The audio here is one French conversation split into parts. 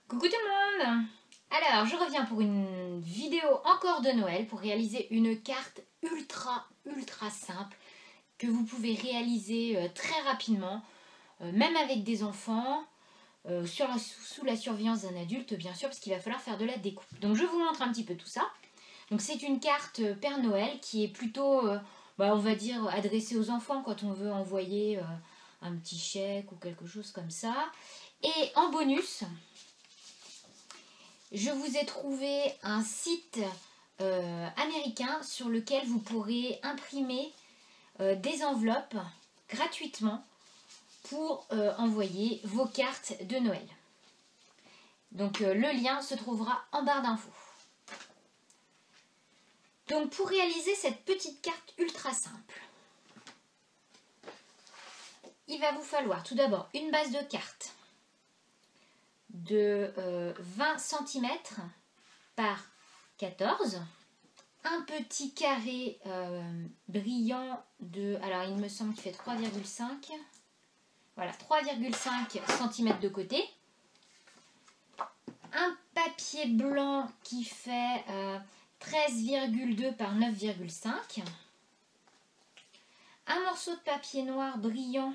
Coucou tout le monde! Alors, je reviens pour une vidéo encore de Noël pour réaliser une carte ultra simple que vous pouvez réaliser très rapidement, même avec des enfants, sous la surveillance d'un adulte bien sûr, parce qu'il va falloir faire de la découpe. Donc je vous montre un petit peu tout ça. Donc c'est une carte Père Noël qui est plutôt, on va dire, adressée aux enfants quand on veut envoyer un petit chèque ou quelque chose comme ça. Et en bonus, je vous ai trouvé un site américain sur lequel vous pourrez imprimer des enveloppes gratuitement pour envoyer vos cartes de Noël. Donc le lien se trouvera en barre d'infos. Donc pour réaliser cette petite carte ultra simple, il va vous falloir tout d'abord une base de carte de 20 cm par 14, un petit carré brillant de, alors il me semble qu'il fait 3,5, voilà, 3,5 cm de côté, un papier blanc qui fait 13,2 par 9,5, un morceau de papier noir brillant,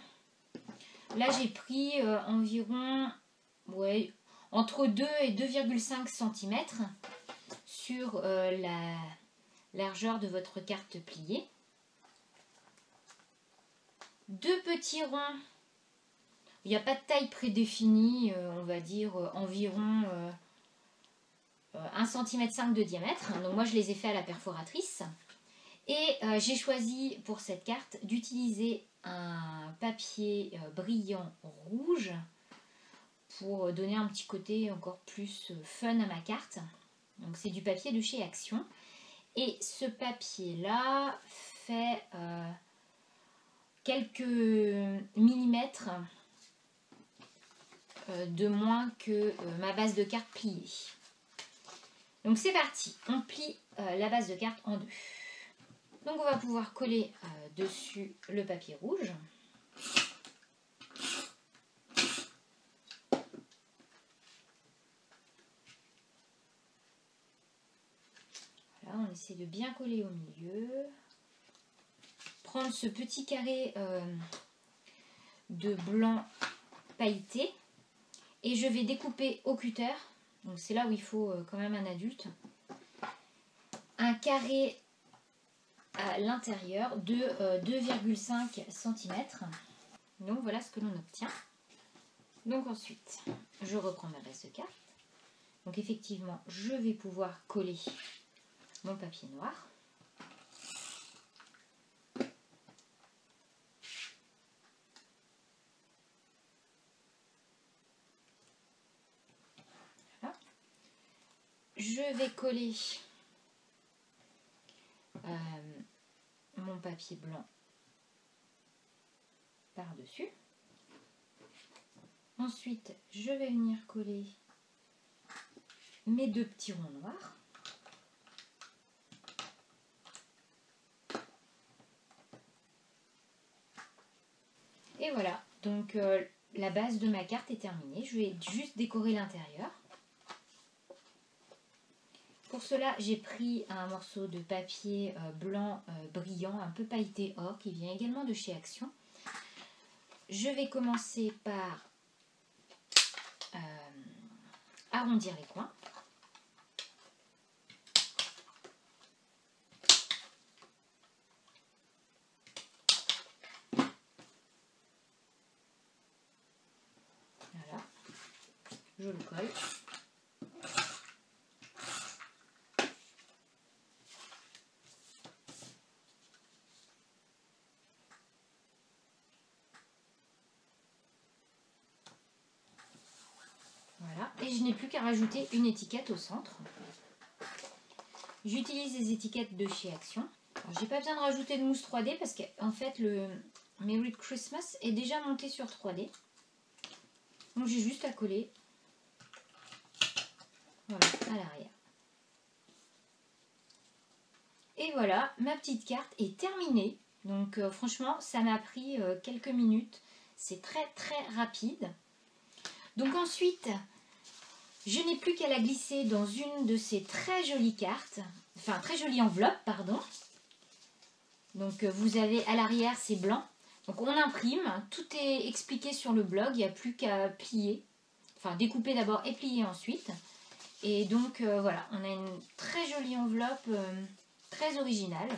là j'ai pris environ entre 2 et 2,5 cm sur la largeur de votre carte pliée. Deux petits ronds, il n'y a pas de taille prédéfinie, on va dire environ 1,5 cm de diamètre, donc moi je les ai fait à la perforatrice. Et j'ai choisi pour cette carte d'utiliser un papier brillant rouge pour donner un petit côté encore plus fun à ma carte. Donc c'est du papier de chez Action. Et ce papier là fait quelques millimètres de moins que ma base de carte pliée. Donc c'est parti, on plie la base de carte en deux. Donc on va pouvoir coller dessus le papier rouge. Voilà, on essaie de bien coller au milieu. Prendre ce petit carré de blanc pailleté et je vais découper au cutter. Donc c'est là où il faut quand même un adulte. Un carré à l'intérieur de 2,5 cm. Donc voilà ce que l'on obtient. Donc ensuite, je reprends ma base de carte. Donc effectivement, je vais pouvoir coller mon papier noir. Voilà. Je vais coller mon papier blanc par-dessus. Ensuite, je vais venir coller mes deux petits ronds noirs. Et voilà, donc la base de ma carte est terminée. Je vais juste décorer l'intérieur. Pour cela, j'ai pris un morceau de papier blanc brillant, un peu pailleté or, qui vient également de chez Action. Je vais commencer par arrondir les coins. Voilà, je le colle. Voilà, et je n'ai plus qu'à rajouter une étiquette au centre. J'utilise les étiquettes de chez Action. J'ai pas besoin de rajouter de mousse 3D parce qu'en fait le Merry Christmas est déjà monté sur 3D. Donc j'ai juste à coller, voilà, à l'arrière. Et voilà, ma petite carte est terminée. Donc franchement, ça m'a pris quelques minutes. C'est très rapide. Donc ensuite, Je n'ai plus qu'à la glisser dans une de ces très jolies cartes, enfin très jolie enveloppe, pardon. Donc vous avez à l'arrière, c'est blanc. Donc on imprime, tout est expliqué sur le blog, il n'y a plus qu'à plier. Enfin découper d'abord et plier ensuite. Et donc voilà, on a une très jolie enveloppe, très originale.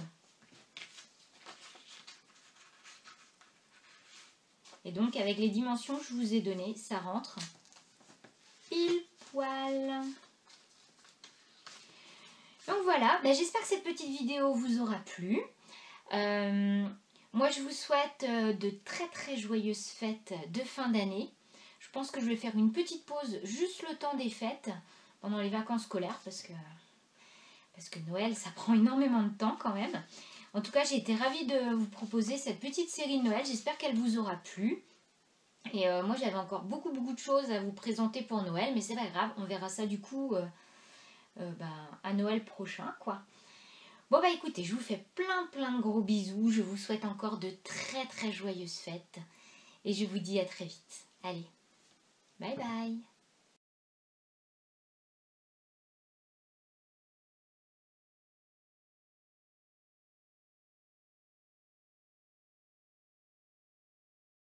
Et donc avec les dimensions que je vous ai données, ça rentre pile poil. Donc voilà, j'espère que cette petite vidéo vous aura plu. Moi je vous souhaite de très très joyeuses fêtes de fin d'année. Je pense que je vais faire une petite pause juste le temps des fêtes, pendant les vacances scolaires, parce que Noël ça prend énormément de temps quand même. En tout cas j'ai été ravie de vous proposer cette petite série de Noël, j'espère qu'elle vous aura plu. Et moi j'avais encore beaucoup de choses à vous présenter pour Noël, mais c'est pas grave, on verra ça du coup à Noël prochain quoi. Bon écoutez, je vous fais plein de gros bisous, je vous souhaite encore de très très joyeuses fêtes et je vous dis à très vite. Allez, bye bye.